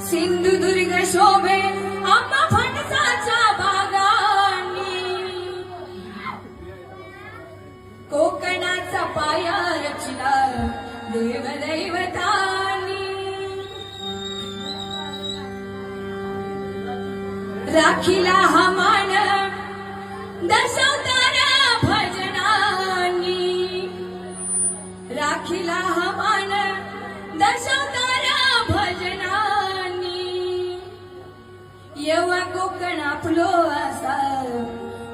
सिंधुदुर्ग शोभे आंबा फणसाच्या बागांनी, कोकणाचा पाया रचला देवदैवतांनी, राखीला हा मान दशावतारा भजनांनी, राखीला हा मान दशावतारा भजनांनी, येवा कोकण आपलो असा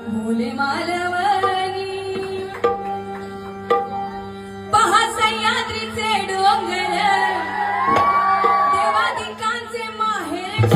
भोले मालवणी, पहा सह्याद्रीचे डोंगर देवादिकांचे माहेर